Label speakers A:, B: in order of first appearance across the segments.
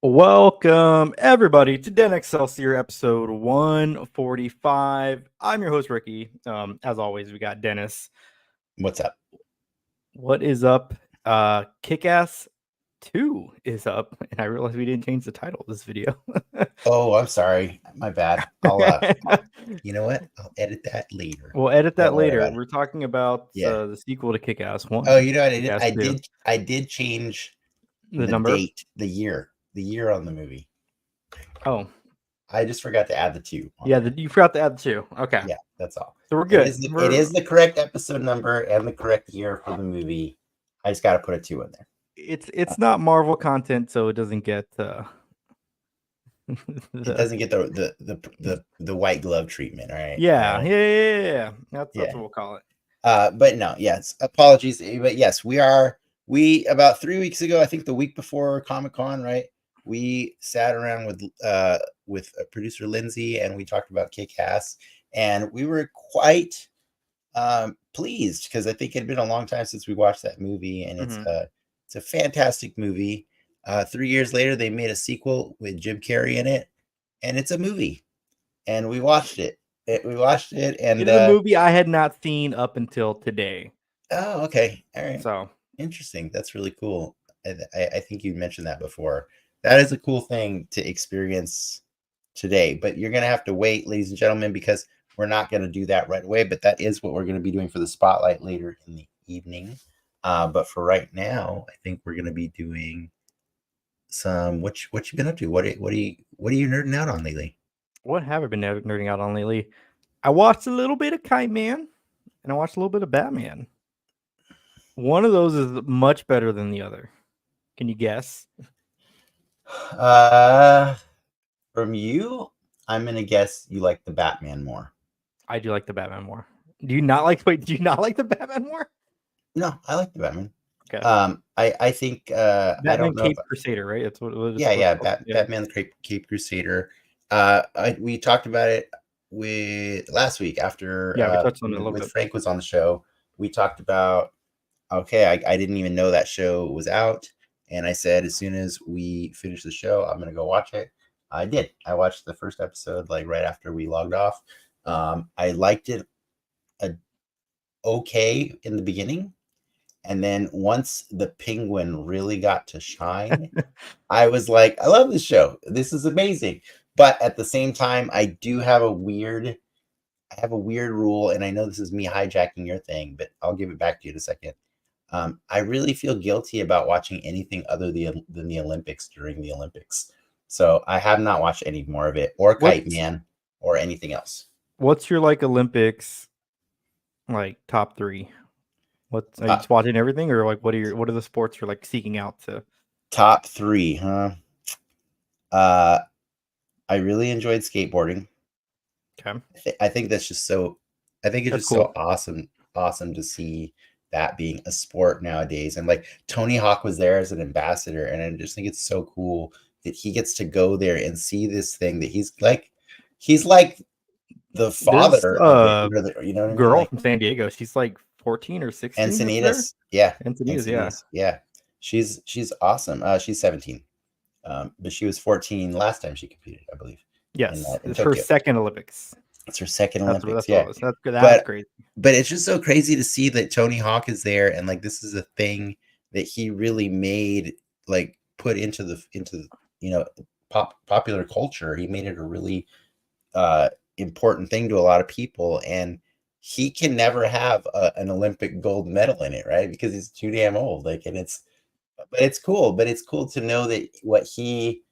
A: Welcome, everybody, to Den Excelsior episode 145. I'm your host, Ricky. As always, we got Dennis.
B: What's up?
A: What is up? Kick-Ass 2 is up, and I realized we didn't change the title of this video.
B: Oh, I'm sorry. My bad. You know what? I'll edit that later.
A: We'll edit that
B: Don't worry
A: later.
B: about it.
A: We're talking about
B: Yeah.
A: the sequel to Kick-Ass 1.
B: Oh, you know what?
A: Kick-Ass 2.
B: I did change
A: The
B: the
A: number?
B: date, the year on the movie.
A: Oh,
B: I just forgot to add the 2.
A: yeah, you forgot to add the 2. Okay.
B: Yeah, that's all.
A: So we're good.
B: It is the correct episode number and the correct year for the movie. I just got to put a 2 in there.
A: It's not Marvel content, so it doesn't get
B: It doesn't get the white glove treatment, right?
A: Yeah. That's
B: Yeah.
A: what we'll call it.
B: But no, yes, apologies. But yes, we about 3 weeks ago, I think the week before Comic-Con, right? We sat around with producer Lindsay and we talked about Kick-Ass, and we were quite pleased because I think it had been a long time since we watched that movie, and it's a fantastic movie. 3 years later, they made a sequel with Jim Carrey in it, and it's a movie, and we watched it. And
A: It is a movie I had not seen up until today.
B: Oh, okay, all right.
A: So
B: interesting. That's really cool. I think you mentioned that before. That is a cool thing to experience today, but you're gonna have to wait, ladies and gentlemen, because we're not gonna do that right away. But that is what we're gonna be doing for the spotlight later in the evening. But for right now, I think we're gonna be doing some what you been up to? What are you nerding out on lately?
A: What have I been nerding out on lately? I watched a little bit of Kite Man, and I watched a little bit of Batman. One of those is much better than the other. Can you guess?
B: From you, I'm gonna guess you like the Batman more.
A: I do like the Batman more. Do you not like the Batman more?
B: No, I like the Batman.
A: Okay.
B: I think
A: Batman
B: I don't know
A: Cape Crusader, right? It's what it is.
B: Yeah, Batman the Cape Crusader. We talked about it last week after
A: we touched on it a little bit.
B: Frank was on the show. We talked about I didn't even know that show was out, and I said as soon as we finish the show, I'm gonna go watch it. I did. I watched the first episode like right after we logged off. I liked it okay in the beginning, and then once the Penguin really got to shine, I was like, I love this show. This is amazing. But at the same time, I do have a weird rule, and I know this is me hijacking your thing, but I'll give it back to you in a second. I really feel guilty about watching anything other than the Olympics during the Olympics. So I have not watched any more of it, or Kite Man, or anything else.
A: What's your Olympics top 3? Are you just watching everything, or what are the sports you're seeking out to?
B: Top 3, huh? I really enjoyed skateboarding.
A: Okay.
B: I think that's just so. I think it's just cool. So awesome to see that being a sport nowadays, and Tony Hawk was there as an ambassador, and I just think it's so cool that he gets to go there and see this thing that he's like the father of it, you know what I mean?
A: Girl from San Diego. She's 14 or 16.
B: Encinitas. Yeah.
A: Encinitas,
B: yeah. She's awesome. She's 17. But she was 14 last time she competed, I believe.
A: Yes. It's her second Olympics.
B: It's her second Olympics.
A: That's good. That's crazy.
B: But it's just so crazy to see that Tony Hawk is there, and this is a thing that he really made, put into the popular culture. He made it a really important thing to a lot of people, and he can never have an Olympic gold medal in it, right? Because he's too damn old. But it's cool. But it's cool to know that what he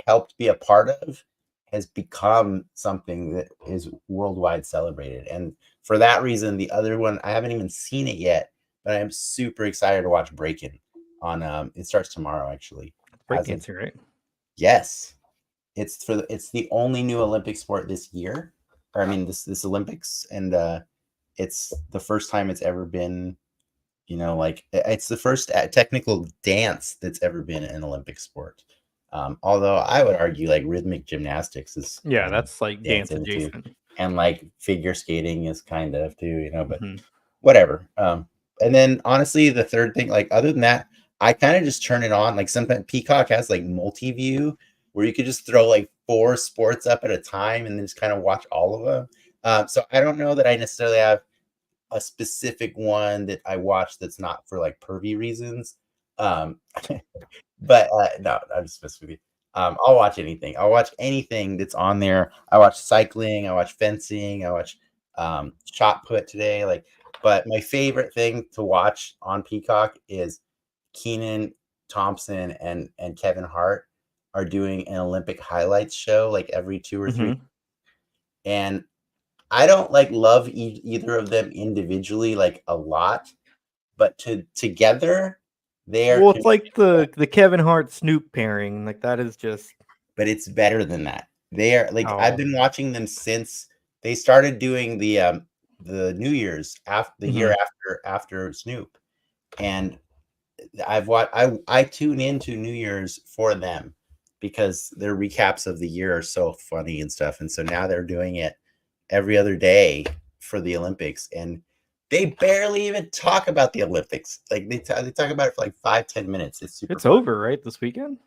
B: helped be a part of has become something that is worldwide celebrated. And for that reason, the other one, I haven't even seen it yet, but I am super excited to watch Breakin' on it starts tomorrow, actually.
A: Breakdancing, right?
B: Yes. It's the only new Olympic sport this year. Or I mean this Olympics, and it's the first time it's ever been, it's the first technical dance that's ever been an Olympic sport. Although I would argue rhythmic gymnastics is
A: that's dance adjacent,
B: too. And figure skating is kind of too, but whatever. And then honestly, the third thing, other than that, I kind of just turn it on. Like sometimes Peacock has like multi-view where you could just throw like 4 sports up at a time and then just kind of watch all of them. So I don't know that I necessarily have a specific one that I watch that's not for like pervy reasons. Um, but no, I'm just messing with you. I'll watch anything. I'll watch anything that's on there. I watch cycling. I watch fencing. I watch shot put today. Like, but my favorite thing to watch on Peacock is Keenan Thompson and Kevin Hart are doing an Olympic highlights show like every 2 or 3, and I don't like love either of them individually like a lot, but together they are.
A: Well, it's like the Kevin Hart Snoop pairing. Like that is just.
B: But it's better than that. They are like I've
A: Oh.
B: been watching them since they started doing the New Year's after the year after Snoop, and I've watched. I tune into New Year's for them because their recaps of the year are so funny and stuff, and so now they're doing it every other day for the Olympics, and they barely even talk about the Olympics. Like they talk about it for like 5-10 minutes. It's super.
A: It's over, right? This weekend?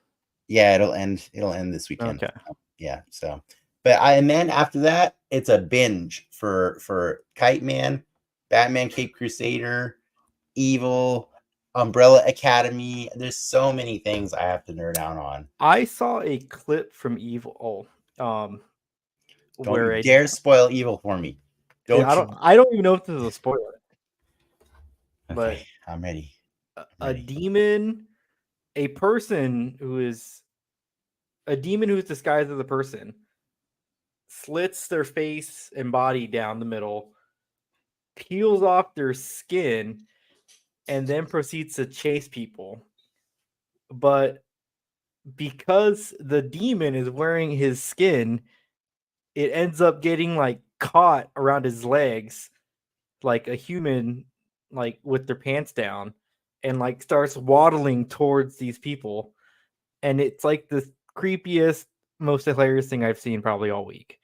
B: Yeah, it'll end this weekend.
A: Okay.
B: Yeah, so but and then after that, it's a binge for Kite Man, Batman Cape Crusader, Evil, Umbrella Academy. There's so many things I have to nerd out on.
A: I saw a clip from Evil.
B: Don't
A: where
B: dare spoil Evil for me.
A: I don't even know if this is a spoiler.
B: Okay,
A: But
B: I'm ready.
A: A demon, a person who is a demon who's disguised as a person, slits their face and body down the middle, peels off their skin, and then proceeds to chase people. But because the demon is wearing his skin, it ends up getting like caught around his legs, like a human, like with their pants down, and like starts waddling towards these people. And it's like the creepiest, most hilarious thing I've seen probably all week.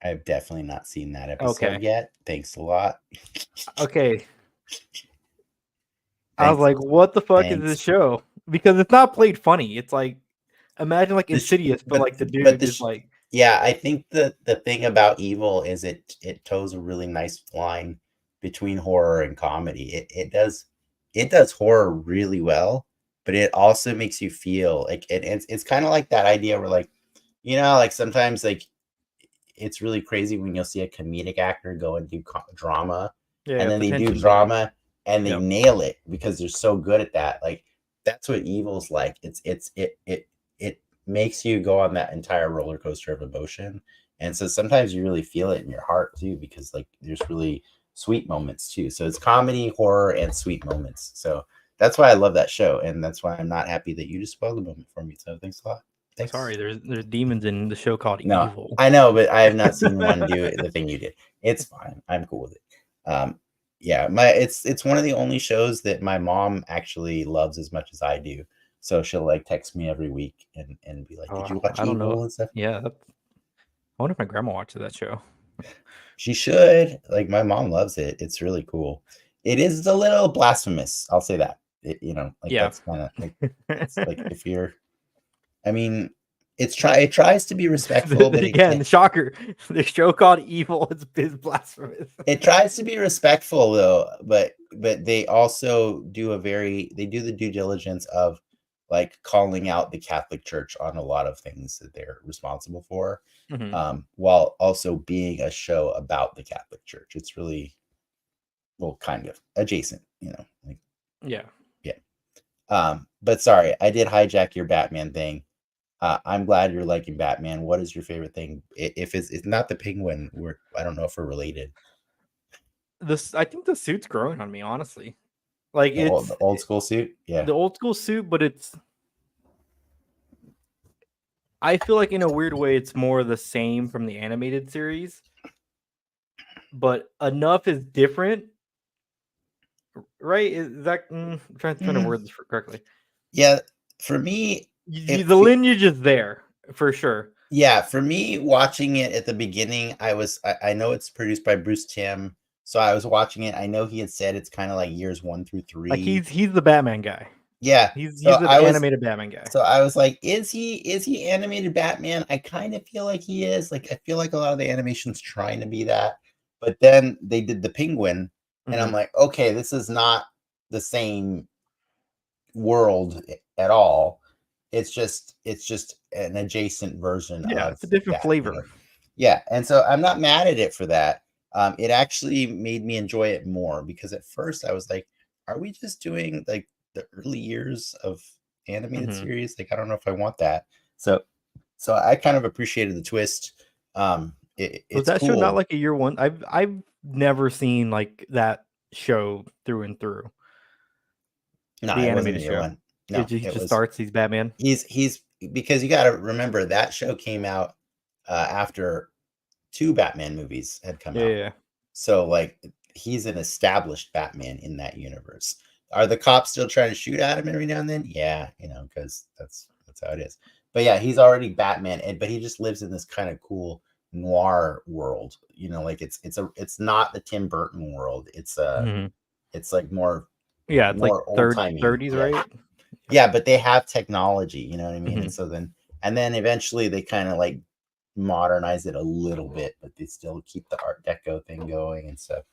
B: I've definitely not seen that episode yet. Thanks a lot.
A: Okay. I was like, what the fuck is this show? Because it's not played funny. It's like, imagine like Insidious, but like the dude is like.
B: Yeah, I think the thing about Evil is it toes a really nice line between horror and comedy. It does horror really well, but it also makes you feel like it's kind of like that idea where like, like sometimes like it's really crazy when you'll see a comedic actor go and do drama, and then they do drama and they nail it because they're so good at that. Like that's what Evil's like. It makes you go on that entire roller coaster of emotion, and so sometimes you really feel it in your heart too, because like there's really sweet moments too. So it's comedy, horror, and sweet moments. So that's why I love that show, and that's why I'm not happy that you just spoiled the moment for me. So thanks a lot. Thanks.
A: Sorry, there's demons in the show called Evil.
B: I know, but I have not seen one do the thing you did. It's fine. I'm cool with it. Yeah, it's one of the only shows that my mom actually loves as much as I do. So she'll like text me every week and be like, "Did you watch Evil and stuff?"
A: Yeah, I wonder if my grandma watches that show.
B: She should. Like my mom loves it. It's really cool. It is a little blasphemous. I'll say that. That's kind of like it's like if you're. I mean, it tries to be respectful, but
A: again, shocker. The show called Evil is blasphemous.
B: It tries to be respectful though, but they also do the due diligence of like calling out the Catholic Church on a lot of things that they're responsible for, while also being a show about the Catholic Church. It's really, well, kind of adjacent, like
A: yeah.
B: But sorry, I did hijack your Batman thing. I'm glad you're liking Batman. What is your favorite thing? If it's not the penguin, I don't know if we're related.
A: I think the suit's growing on me, honestly. Like
B: the old school suit, yeah.
A: The old school suit, but I feel like in a weird way it's more the same from the animated series, but enough is different. Right? Is that I'm trying to word this correctly?
B: Yeah, for me,
A: the lineage is there for sure.
B: Yeah, for me, watching it at the beginning, I know it's produced by Bruce Timm, So I was watching it. I know he had said it's kind of like years 1 through
A: Like
B: 3.
A: he's the Batman guy.
B: Yeah.
A: He's
B: So
A: the
B: I was
A: animated Batman guy.
B: so I was like, is he animated Batman? I kind of feel like he is. Like I feel like a lot of the animation's trying to be that. But then they did the Penguin, and I'm
A: Mhm.
B: like, okay, this is not the same world at all. It's just an adjacent version
A: Yeah,
B: of
A: it's a different
B: that, you know.
A: flavor.
B: Yeah, and so I'm not mad at it for that. It actually made me enjoy it more because at first I was like, are we just doing like the early years of animated
A: Mhm.
B: series? Like, I don't know if I want that. So I kind of appreciated the twist.
A: Was
B: It's
A: that show not
B: cool.
A: like a year one? I've never seen like that show through and through.
B: No,
A: The
B: it wasn't
A: animated
B: year
A: show.
B: one. No,
A: He
B: it
A: just
B: was
A: starts. He's Batman.
B: he's because you got to remember that show came out after 2 Batman movies had come
A: Yeah,
B: out.
A: yeah.
B: So like he's an established Batman in that universe. Are the cops still trying to shoot at him every now and then? Yeah, because that's how it is. But yeah, he's already Batman, but he just lives in this kind of cool noir world. Like it's not the Tim Burton world.
A: Mhm.
B: It's like more
A: Yeah, it's like
B: old timey.
A: 30s,
B: Yeah,
A: right?
B: yeah, but they have technology. You know what I mean? And
A: Mhm.
B: so then eventually they kind of like modernize it a little bit, but they still keep the Art Deco thing going and stuff.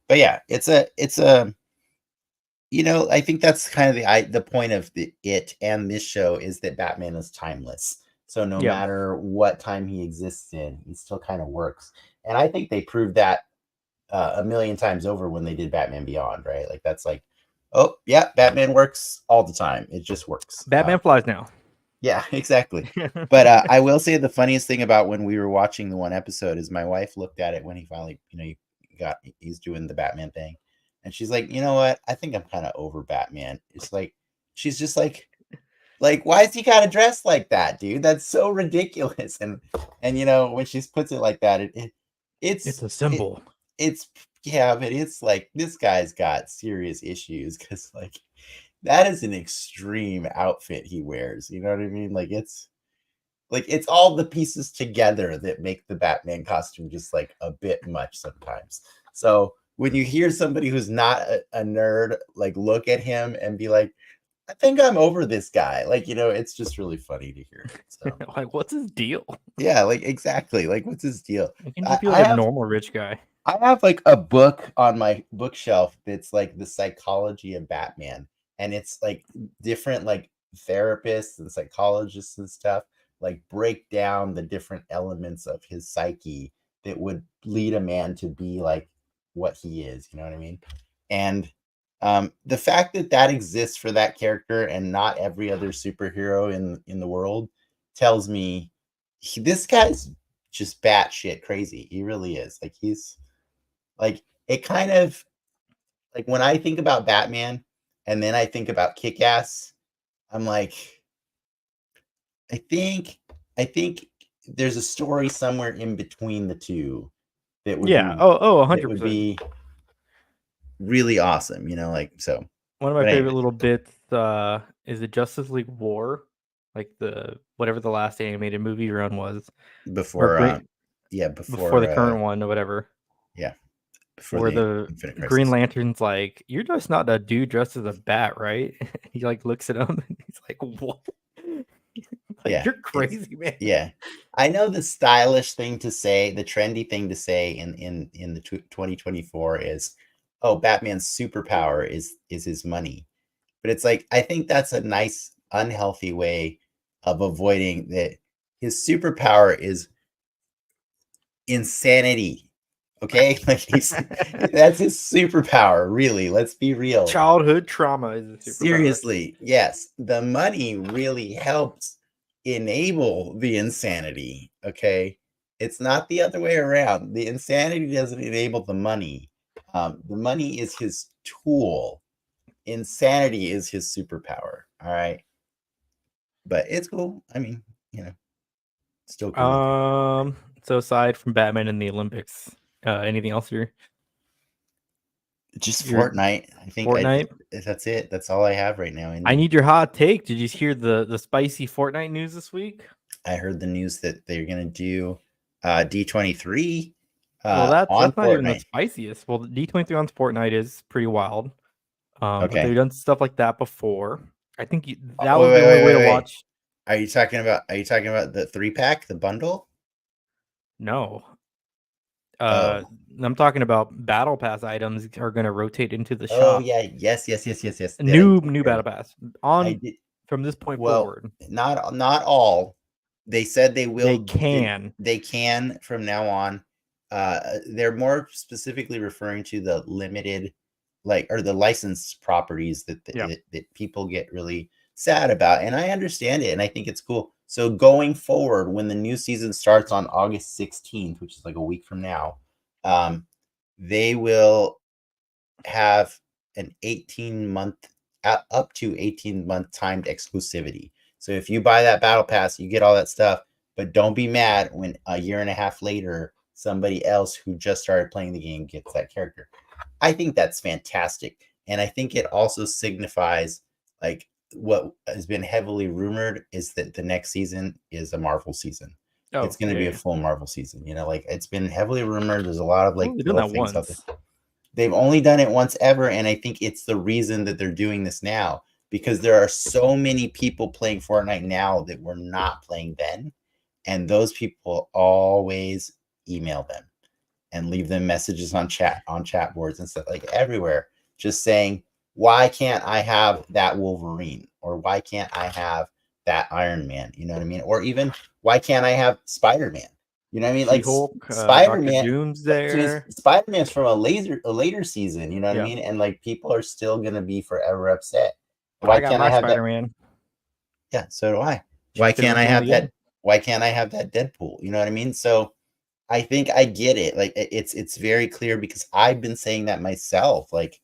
B: But yeah, it's a I think that's kind of the point of it and this show is that Batman is timeless. So no
A: Yeah.
B: matter what time he exists in, he still kind of works. And I think they proved that a million times over when they did Batman Beyond, right? Like that's like, oh yeah, Batman works all the time. It just works.
A: Batman flies now.
B: Yeah, exactly. But I will say the funniest thing about when we were watching the one episode is my wife looked at it when he finally, he's doing the Batman thing. And she's like, you know what? I think I'm kind of over Batman. It's like, she's just like, why is he kind of dressed like that, dude? That's so ridiculous. And when she puts it like that,
A: It's
B: it's,
A: a
B: it,
A: symbol.
B: it's, yeah, but it's like, this guy's got serious issues because like, that is an extreme outfit he wears. You know what I mean? Like it's all the pieces together that make the Batman costume just like a bit much sometimes. So when you hear somebody who's not a nerd like look at him and be like, I think I'm over this guy, like it's just really funny to hear. So
A: Like, what's his deal?
B: yeah, like exactly, like what's his deal?
A: He can
B: I,
A: just be
B: I
A: like a
B: have
A: normal rich guy.
B: I have like a book on my bookshelf that's like the psychology of Batman. And it's like different like therapists and psychologists and stuff like break down the different elements of his psyche that would lead a man to be like what he is. You know what I mean? And the fact that that exists for that character and not every other superhero in the world tells me this guy's just batshit crazy. He really is. Like he's like it kind of like when I think about Batman and then I think about Kick-Ass, I'm like, I think there's a story somewhere in between the two that would
A: Yeah.
B: be
A: Oh,
B: that would
A: 100%.
B: be really awesome, like so.
A: One of my
B: But
A: favorite
B: anyways,
A: little bits is the Justice League War, like the whatever the last animated movie run was, or
B: before
A: Green
B: yeah,
A: before the
B: before
A: current one or whatever,
B: yeah, before
A: where
B: the
A: the
B: Infinite
A: Green
B: Crisis.
A: Lantern's like, "You're just not a dude dressed as a bat, right?" He like looks at him and he's like, "What?" Like,
B: Yeah,
A: you're
B: it's
A: crazy, man.
B: yeah. I know the stylish thing to say, the trendy thing to say in the 2024 is, "Oh, Batman's superpower is his money." But it's like I think that's a nice unhealthy way of avoiding that his superpower is insanity. Okay? Like that's his superpower, really. Let's be real.
A: Childhood trauma is a superpower.
B: Seriously, yes. The money really helps enable the insanity. Okay. It's not the other way around. The insanity doesn't enable the money. The money is his tool. Insanity is his superpower. All right. But it's cool. I mean, you know, still cool.
A: So aside from Batman and the Olympics, anything else
B: Just
A: your
B: Fortnite. I think
A: Fortnite?
B: that's it. That's all I have right now.
A: I need your hot take. Did you hear the spicy Fortnite news this week?
B: I heard the news that they're gonna do D23
A: Well, that's
B: on
A: not even the
B: Fortnite.
A: spiciest. Well, the D23 on Fortnite is pretty wild. But they've
B: Okay.
A: done stuff like that before. I think that
B: Wait,
A: was the
B: wait,
A: only
B: wait,
A: way
B: wait,
A: to
B: wait.
A: watch.
B: Are you talking about the 3-pack, the bundle?
A: No,
B: Oh.
A: I'm talking about battle pass items are going to rotate into the
B: Oh
A: shop.
B: yeah, yes.
A: A
B: That I
A: new
B: did
A: battle
B: hear.
A: pass
B: I
A: on
B: did.
A: from this point
B: Well,
A: forward.
B: not all. They said they
A: They
B: will.
A: can.
B: They can from now on. They're more specifically referring to the limited, like, or the licensed properties
A: Yeah.
B: that people get really sad about, and I understand it, and I think it's cool. So going forward, when the new season starts on August 16th, which is like a week from now, they will have an 18-month, up to 18-month timed exclusivity. So if you buy that battle pass, you get all that stuff, but don't be mad when a year and a half later somebody else who just started playing the game gets that character. I think that's fantastic, and I think it also signifies, like, what has been heavily rumored is that the next season is a Marvel season. It's
A: Oh,
B: going to be a
A: yeah.
B: full Marvel season. Like, it's been heavily rumored. There's a lot of,
A: Well,
B: like,
A: they've done
B: little
A: that
B: things out there.
A: once.
B: They've only done it once ever, and I think it's the reason that they're doing this now, because there are so many people playing Fortnite now that were not playing then, and those people always email them and leave them messages on chat boards and stuff, like, everywhere, just saying, why can't I have that Wolverine, or why can't I have that Iron Man? You know what I mean? Or even, why can't I have Spider-Man? You know what I mean? Like,
A: She-Hulk, Doctor
B: Spider-Man.
A: Doom's
B: To me,
A: there.
B: Spider-Man's from a later season. You know what I
A: Yeah.
B: mean? And, like, people are still gonna be forever upset. Why
A: I got
B: can't I
A: my
B: have that?
A: Spider-Man.
B: Yeah, so do I. Why
A: Check it
B: can't
A: out
B: I
A: the end of
B: have
A: the
B: that?
A: game.
B: Why can't I have that Deadpool? You know what I mean? So I think I get it. Like, it's very clear, because I've been saying that myself. Like,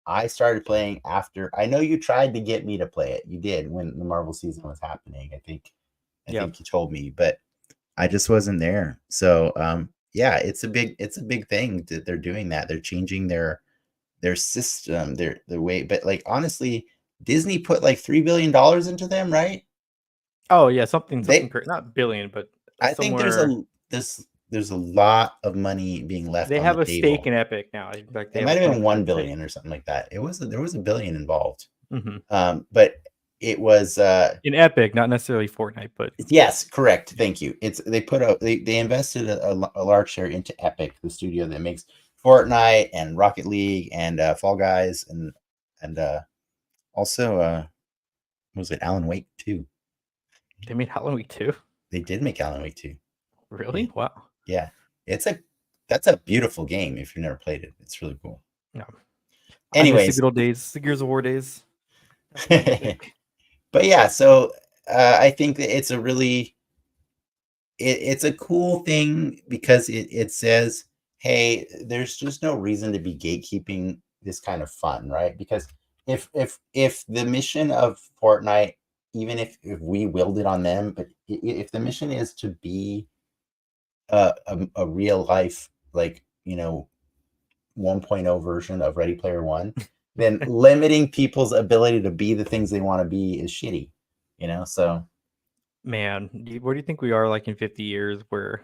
B: I started playing after. I know you tried to get me to play it. You did when the Marvel season was happening. I
A: Yeah.
B: think you told me, but I just wasn't there. So yeah, it's a big thing that they're doing that. They're changing their system, their way. But, like, honestly, Disney put like $3 billion into them, right?
A: Oh yeah, something
B: They
A: not billion, but
B: I think
A: somewhere
B: there's a lot of money being left
A: they
B: on the
A: have a stake
B: table.
A: in Epic now. Like they
B: It
A: have a
B: might have been 1
A: 20% stake.
B: billion or something like that. There was a billion involved.
A: Hmm.
B: But it was
A: In Epic, not necessarily Fortnite, but
B: yes, correct. Thank you. They invested a large share into Epic, the studio that makes Fortnite and Rocket League and Fall Guys, and also was it Alan Wake 2?
A: they made Halloween Week too.
B: They did make Alan Wake 2. Yeah.
A: Really? Wow.
B: Yeah. It's a That's a beautiful game if you've never played it. It's really cool.
A: No, I miss the
B: Anyways,
A: good old days, the Gears of War days. Definitely Epic.
B: but yeah, so I think that it's a cool thing, because it says, hey, there's just no reason to be gatekeeping this kind of fun, right? Because if the mission of Fortnite, even if we willed it on them, but if the mission is to be a real life, like, 1.0 version of Ready Player One, then limiting people's ability to be the things they want to be is shitty, so
A: Man, where do you think we are like in 50 years where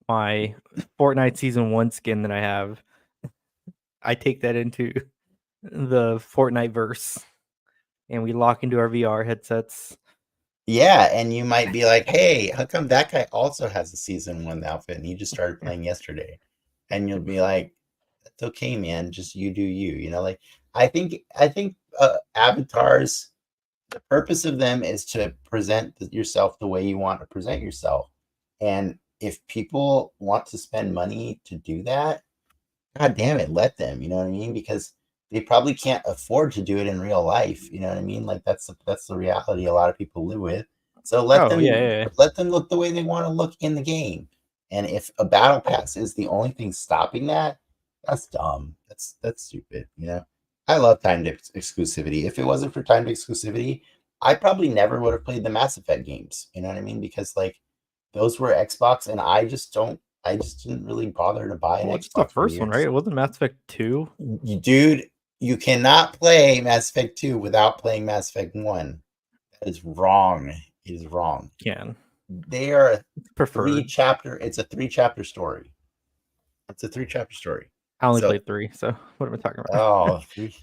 A: my Fortnite season 1 skin that I have, I take that into the Fortnite verse and we lock into our VR headsets.
B: yeah, and you might be like, hey, how come that guy also has a season 1 outfit and he just started playing yesterday? And you'll be like, it's okay, man, just you do you, like, I think avatars, the purpose of them is to present yourself the way you want to present yourself. And if people want to spend money to do that, God damn it, let them, you know what I mean? Because they probably can't afford to do it in real life. You know what I mean? Like, that's the reality a lot of people live with. So
A: Oh, yeah.
B: let them look the way they want to look in the game. And if a battle pass is the only thing stopping that, that's dumb. That's stupid, I love timed exclusivity. If it wasn't for timed exclusivity, I probably never would have played the Mass Effect games. You know what I mean? Because, like, those were Xbox, and I just didn't really bother to buy an
A: Well, it's just the
B: Xbox for
A: first one, right?
B: years.
A: It wasn't Mass Effect 2.
B: Dude, you cannot play Mass Effect 2 without playing Mass Effect 1. That is wrong. It is wrong.
A: Can.
B: They are
A: It's preferred.
B: it's a 3-chapter story. It's a 3-chapter story.
A: I only
B: So,
A: played 3, so what am I talking about?
B: oh, 3.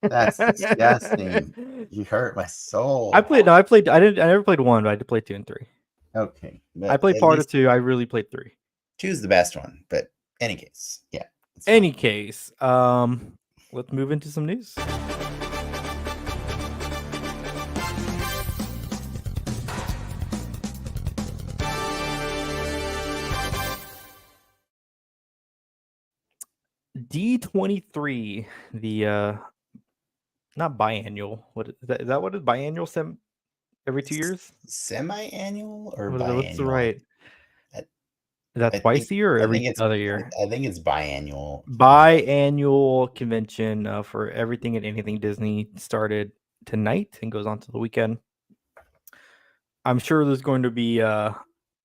B: That's disgusting. You hurt my soul.
A: I never played 1, but I did play 2 and 3.
B: Okay,
A: I
B: but
A: played
B: at
A: part of
B: least
A: 2. I really played 3.
B: 2 is the best one. But any case, yeah. It's
A: Any
B: fine.
A: case, let's move into some news. D23, the not biannual. What is that? Is that what it is? Biannual every 2 years?
B: Semi-annual or
A: What is it? What's the
B: biannual?
A: right?
B: I,
A: Is that
B: I
A: twice
B: think
A: a year or
B: I think
A: every
B: it's
A: other year?
B: I think it's biannual.
A: Biannual convention for everything and anything Disney started tonight and goes on to the weekend. I'm sure there's going to be a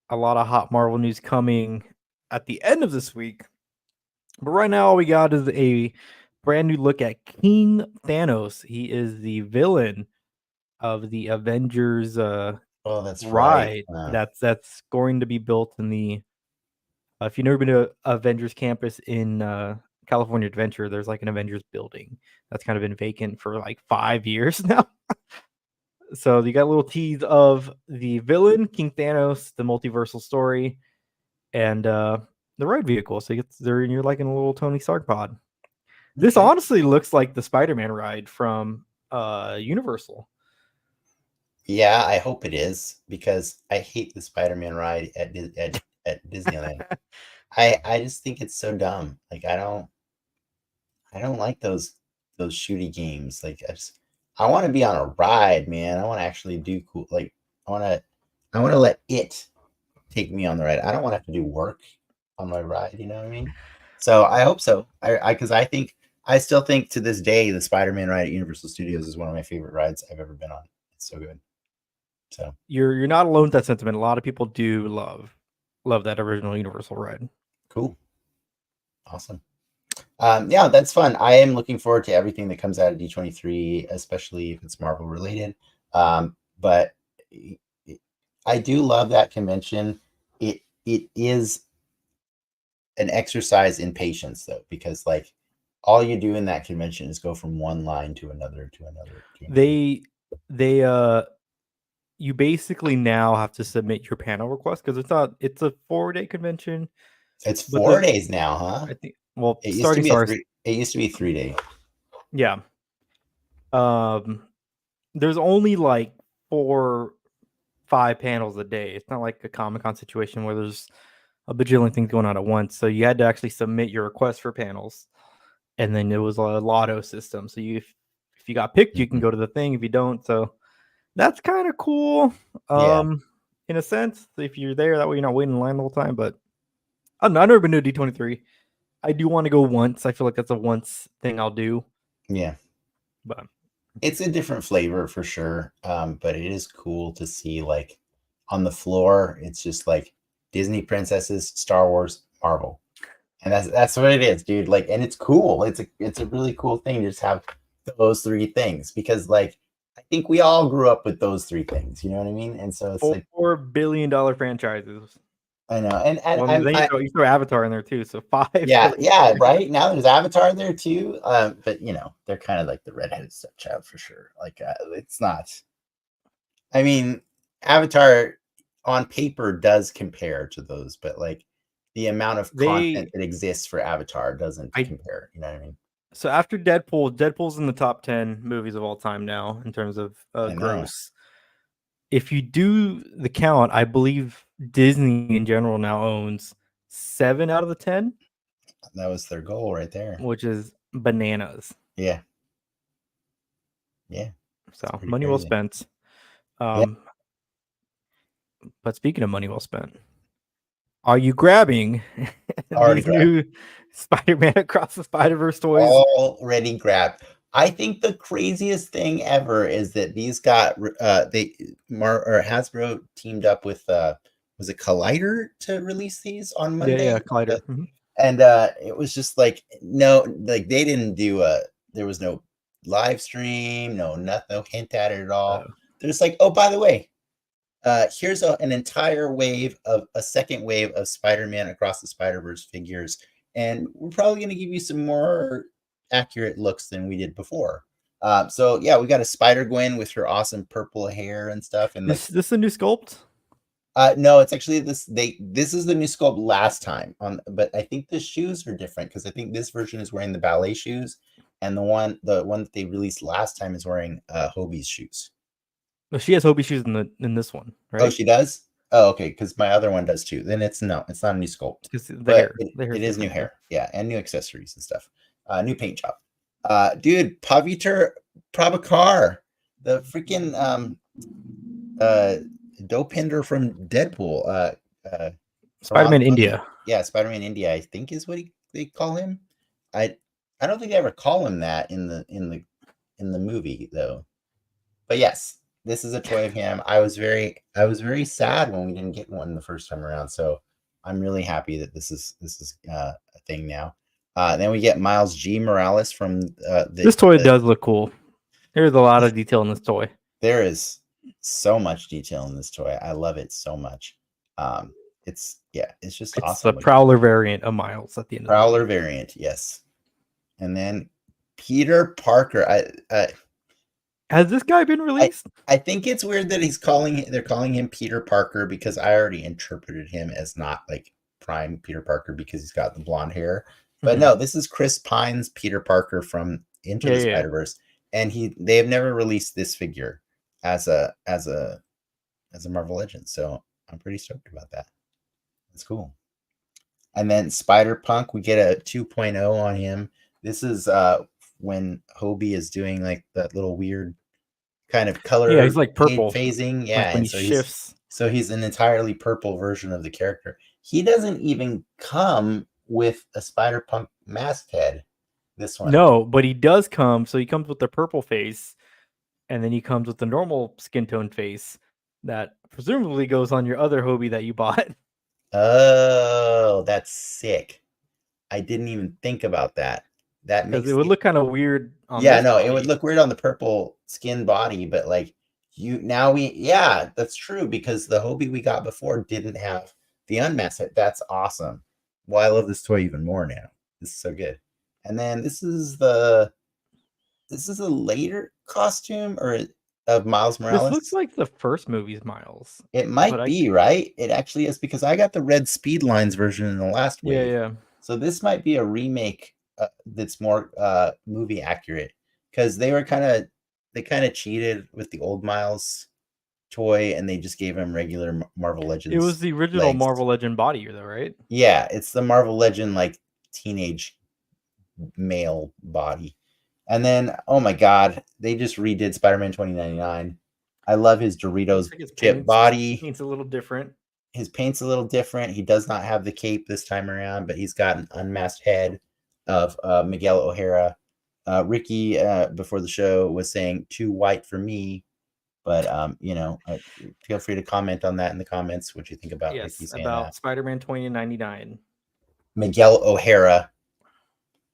A: lot of hot Marvel news coming at the end of this week. But right now, all we got is a brand new look at King Thanos. He is the villain of the Avengers
B: Oh, that's right.
A: ride that's going to be built in the. If you've never been to Avengers campus in California Adventure, there's like an Avengers building that's kind of been vacant for like 5 years now. So you got a little tease of the villain, King Thanos, the multiversal story, and the ride vehicle. So you're like in a little Tony Stark pod. This
B: Okay.
A: honestly looks like the Spider-Man ride from Universal.
B: Yeah, I hope it is because I hate the Spider-Man ride at Disneyland. I just think it's so dumb. Like I don't like those shooty games. Like I want to be on a ride, man. I want to actually do cool. Like I want to let it take me on the ride. I don't want to have to do work on my ride. You know what I mean? So I hope so. Because I still think to this day the Spider-Man ride at Universal Studios is one of my favorite rides I've ever been on. It's so good. So
A: You're not alone with that sentiment. A lot of people do love that original Universal ride.
B: cool. Awesome. Yeah, that's fun. I am looking forward to everything that comes out of D23, especially if it's Marvel related. But I do love that convention. It is an exercise in patience though, because like all you do in that convention is go from one line to another to another. To another.
A: They you basically now have to submit your panel request because it's a 4-day convention.
B: It's
A: But
B: 4 days now, huh?
A: I think
B: It used to
A: starting
B: be
A: stars.
B: It used to be 3 day.
A: Yeah. There's only like 4, 5 panels a day. It's not like a Comic-Con situation where there's a bajillion things going on at once. So you had to actually submit your request for panels, and then it was a lotto system. So if you got picked, you can
B: Mhm.
A: go to the thing. If you don't, so that's kind of cool.
B: Yeah,
A: In a sense, if you're there, that way you're not waiting in line the whole time. But I don't know, I've never been to a D23. I do want to go once. I feel like that's a once thing I'll do.
B: yeah.
A: But
B: It's a different flavor for sure. But it is cool to see like on the floor, it's just like Disney princesses, Star Wars, Marvel. And that's what it is, dude. Like, and it's cool. It's a really cool thing to just have those 3 things because like I think we all grew up with those 3 things, you know what I mean? And so it's like
A: $4 billion franchises.
B: I know. And
A: Well, then you throw Avatar in there too, so 5 billion.
B: yeah, right. Now there's Avatar there too. But you know, they're kind of like the redheaded stepchild for sure. Like it's not. I mean, Avatar on paper does compare to those, but like the amount of content that exists for Avatar doesn't compare. You know what I mean?
A: So after Deadpool's in the top 10 movies of all time now in terms of gross. If you do the count, I believe Disney in general now owns 7 out of the 10.
B: That was their goal right there.
A: Which is bananas.
B: Yeah. Yeah.
A: So money well spent.
B: Yeah.
A: But speaking of money well spent, are you grabbing these new Spider-Man Across the Spider-Verse toys?
B: Already grabbed. I think the craziest thing ever is that these got Hasbro teamed up with was it Collider to release these on Monday?
A: Yeah, Collider.
B: And it was just like no, like they didn't do there was no live stream, no hint at it at all. They're just like, oh, by the way, here's an entire wave of a second wave of Spider-Man Across the Spider-Verse figures and we're probably going to give you some more accurate looks than we did before. So yeah, we got a Spider Gwen with her awesome purple hair and stuff, and like
A: This a new sculpt?
B: no, it's actually this is the new sculpt last time on, but I think the shoes are different because I think this version is wearing the ballet shoes, and the one that they released last time is wearing Hobie's shoes.
A: No, she has Hobie shoes in this one,
B: Oh,
A: right?
B: she does. Oh, okay, because my other one does too. Then it's not a new sculpt,
A: Because the
B: but
A: hair, the
B: it
A: hair's
B: is new
A: different.
B: hair, yeah, and new accessories and stuff, new paint job. Dude, Paviter Prabhakar, the freaking Dopinder from Deadpool,
A: Spider-Man
B: Paramahansa.
A: India.
B: Yeah, Spider-Man India, I think is what they call him. I I don't think they ever call him that in the movie though. But yes, this is a toy of him. I was very sad when we didn't get one the first time around. So I'm really happy that this is a thing now. Then we get Miles G. Morales from
A: This toy does look cool. There's a lot of detail in this toy.
B: There is so much detail in this toy. I love it so much. It's just
A: It's
B: awesome.
A: the Prowler variant of Miles at the end of the
B: Prowler variant, yes. And then Peter Parker.
A: Has this guy been released?
B: I think it's weird that they're calling him Peter Parker because I already interpreted him as not like prime Peter Parker because he's got the blonde hair. But no, this is Chris Pine's Peter Parker from Into the Spider-Verse, and they have never released this figure as a Marvel Legend. So I'm pretty stoked about that. That's cool. And then Spider-Punk, we get a 2.0 on him. This is when Hobie is doing like that little weird kind of color
A: he's like purple
B: phasing.
A: Yeah, like when he shifts.
B: He's an entirely purple version of the character. He doesn't even come with a Spider-Punk masked head. This one.
A: No, but he does come. So he comes with the purple face, and then he comes with the normal skin tone face that presumably goes on your other Hobie that you bought.
B: Oh, that's sick. I didn't even think about that. That makes
A: it would look kind of weird
B: on it would look weird on the purple skin body, but like that's true because the Hobie we got before didn't have the unmasked head. That's awesome. Well, I love this toy even more now. This is so good. And then this is a later costume of Miles Morales.
A: This looks like the first movie's Miles.
B: It might be, right? It actually is because I got the red Speed Lines version in the last wave.
A: Yeah.
B: So this might be a remake that's more movie accurate because they kind of cheated with the old Miles toy and they just gave him regular Marvel Legends.
A: It was the original Marvel Legend body though, right?
B: Yeah, it's the Marvel Legend like teenage male body. And then, oh my God, they just redid Spider-Man 2099. I love his Doritos chip body.
A: Paint's a little different.
B: His paint's a little different. He does not have the cape this time around, but he's got an unmasked head of Miguel O'Hara. Ricky, before the show, was saying too white for me. But, feel free to comment on that in the comments, what you think about Ricky saying
A: about
B: that.
A: Spider-Man 2099.
B: Miguel O'Hara.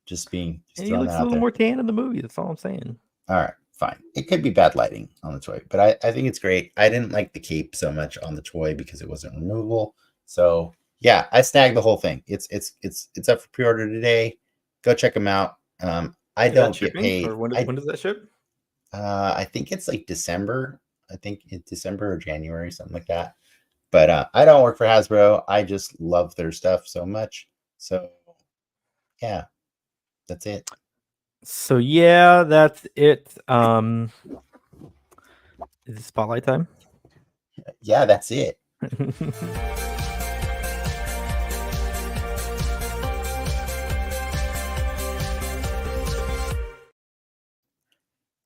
B: He
A: looks a little more tan in the movie. That's all I'm saying.
B: All right, fine. It could be bad lighting on the toy, but I think it's great. I didn't like the cape so much on the toy because it wasn't removable. So yeah, I snagged the whole thing. It's up for pre-order today. Go check them out. I don't get paid.
A: Or when does that ship?
B: I think it's like December. I think it's December or January, something like that. But I don't work for Hasbro. I just love their stuff so much. So yeah. That's it.
A: So yeah, that's it. Is it spotlight time?
B: Yeah, that's it.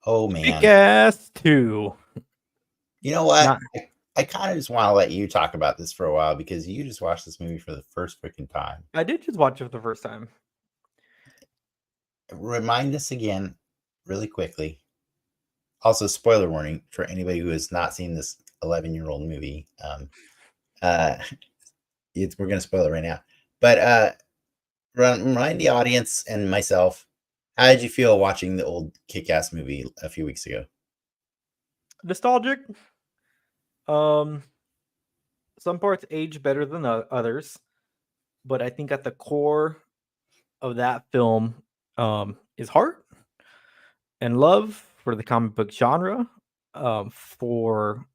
B: Oh man.
A: Kick-Ass 2.
B: You know what? I kind of just want to let you talk about this for a while because you just watched this movie for the first freaking time.
A: I did just watch it for the first time.
B: Remind us again really quickly. Also, spoiler warning for anybody who has not seen this 11-year-old movie. We're going to spoil it right now. But remind the audience and myself, how did you feel watching the old Kick-Ass movie a few weeks ago?
A: Nostalgic. Some parts age better than others, but I think at the core, of that film is heart and love for the comic book genre, for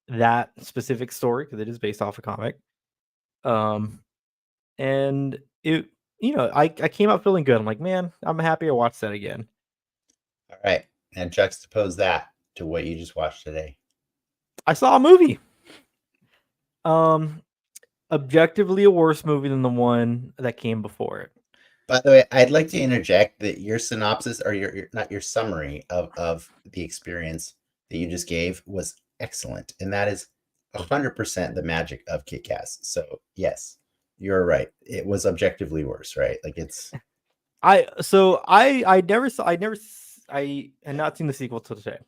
A: that specific story because it is based off a comic. Um, and it, I came out feeling good. I'm like, man, I'm happy I watched that again.
B: All right. And juxtapose that to what you just watched today.
A: I saw a movie. Objectively a worse movie than the one that came before it.
B: By the way, I'd like to interject that your synopsis or your not your summary of the experience that you just gave was excellent. And that is 100% the magic of Kick-Ass. So yes, you're right. It was objectively worse, right? Like it's
A: I had not seen the sequel till today.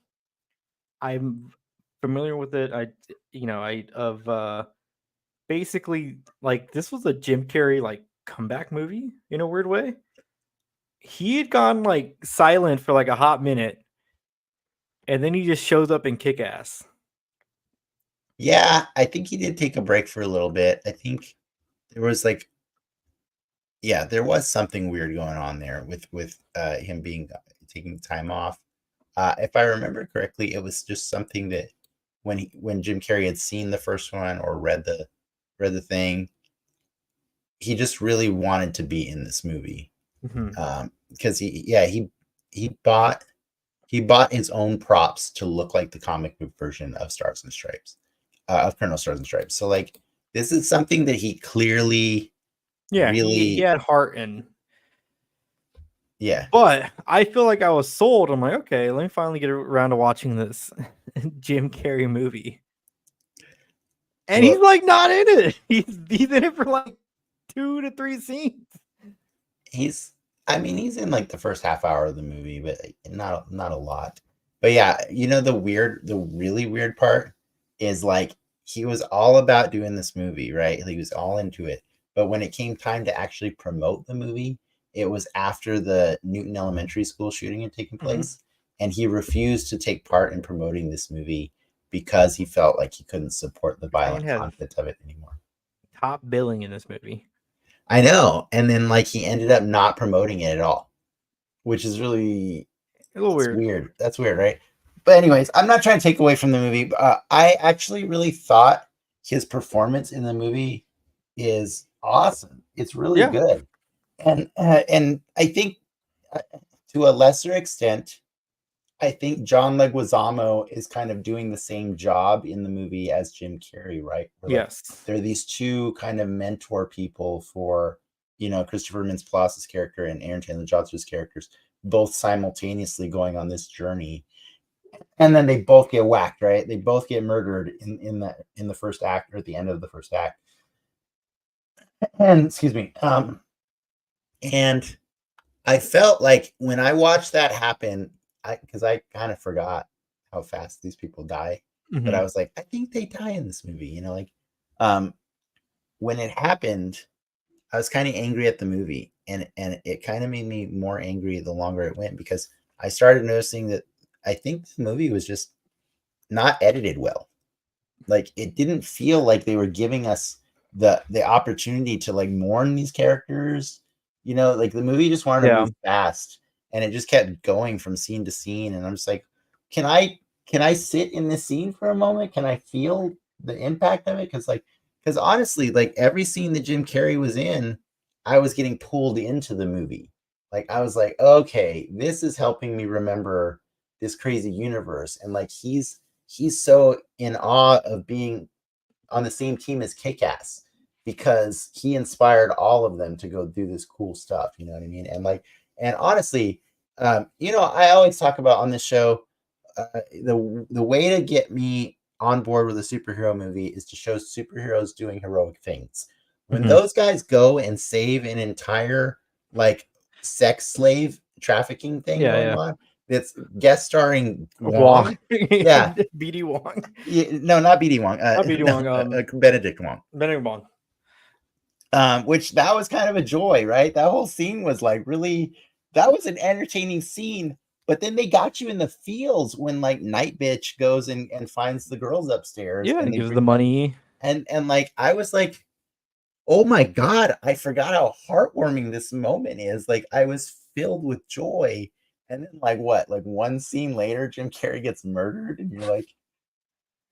A: I'm familiar with it. Basically, like, this was a Jim Carrey like comeback movie in a weird way. He had gone like silent for like a hot minute, and then he just shows up in Kick-Ass.
B: yeah, I think he did take a break for a little bit. I think there was like yeah, there was something weird going on there with him being taking time off. If I remember correctly, it was just something that when Jim Carrey had seen the first one or read the thing, he just really wanted to be in this movie
A: Mm-hmm.
B: because he bought his own props to look like the comic book version of Stars and Stripes, of Colonel Stars and Stripes. So like this is something that he clearly
A: Yeah, he
B: really
A: had heart and.
B: yeah.
A: But I feel like I was sold. I'm like, okay, let me finally get around to watching this Jim Carrey movie. And he's
B: Well,
A: like not in it. He's in it for like 2 to 3 scenes.
B: he's I mean he's in like the first half hour of the movie, but not a lot. But yeah, the really weird part is like he was all about doing this movie, right? He was all into it. But when it came time to actually promote the movie, it was after the Newton Elementary School shooting had taken
A: Mm-hmm.
B: place, and he refused to take part in promoting this movie because he felt like he couldn't support the
A: This man
B: violent
A: has
B: content of it anymore.
A: top billing in this movie.
B: I know. And then like he ended up not promoting it at all, which is really
A: A little weird.
B: weird. That's weird, right? But anyways, I'm not trying to take away from the movie. I actually really thought his performance in the movie is awesome. It's really
A: Yeah.
B: good, and I think to a lesser extent, I think John Leguizamo is kind of doing the same job in the movie as Jim Carrey, right? Where like
A: Yes.
B: there are these two kind of mentor people for Christopher Mintz-Plasse' character and Aaron Taylor Johnson's characters, both simultaneously going on this journey, and then they both get whacked, right? They both get murdered in the first act or at the end of the first act. And excuse me, and I felt like when I watched that happen, because I kind of forgot how fast these people die, but I
A: Mm-hmm.
B: was like, I think they die in this movie, like um when it happened, I was kind of angry at the movie, and it kind of made me more angry the longer it went because I started noticing that I think the movie was just not edited well. Like it didn't feel like they were giving us the opportunity to like mourn these characters. Like the movie just wanted to
A: Yeah.
B: move fast, and it just kept going from scene to scene. And I'm just like, can I sit in this scene for a moment? Can I feel the impact of it? Because honestly, like every scene that Jim Carrey was in, I was getting pulled into the movie. Like I was like, okay, this is helping me remember this crazy universe. And like he's so in awe of being on the same team as Kick-Ass because he inspired all of them to go do this cool stuff. You know what I mean? And honestly, I always talk about on this show, the way to get me on board with a superhero movie is to show superheroes doing heroic things. When
A: Mm-hmm.
B: those guys go and save an entire like sex slave trafficking thing
A: Yeah.
B: going
A: Yeah.
B: on, that's guest starring
A: Wong.
B: Wong. Yeah,
A: BD Wong.
B: no, not BD Wong.
A: Not BD
B: No,
A: Wong.
B: Benedict Wong.
A: Benedict Wong.
B: Which that was kind of a joy, right? That whole scene was like really, that was an entertaining scene. But then they got you in the feels when like Night Bitch goes and finds the girls upstairs
A: Yeah,
B: and
A: and
B: they
A: gives the
B: bring them.
A: money.
B: And like I was like, oh my God, I forgot how heartwarming this moment is. Like, I was filled with joy. And then, like, what? Like, one scene later, Jim Carrey gets murdered, and you're like,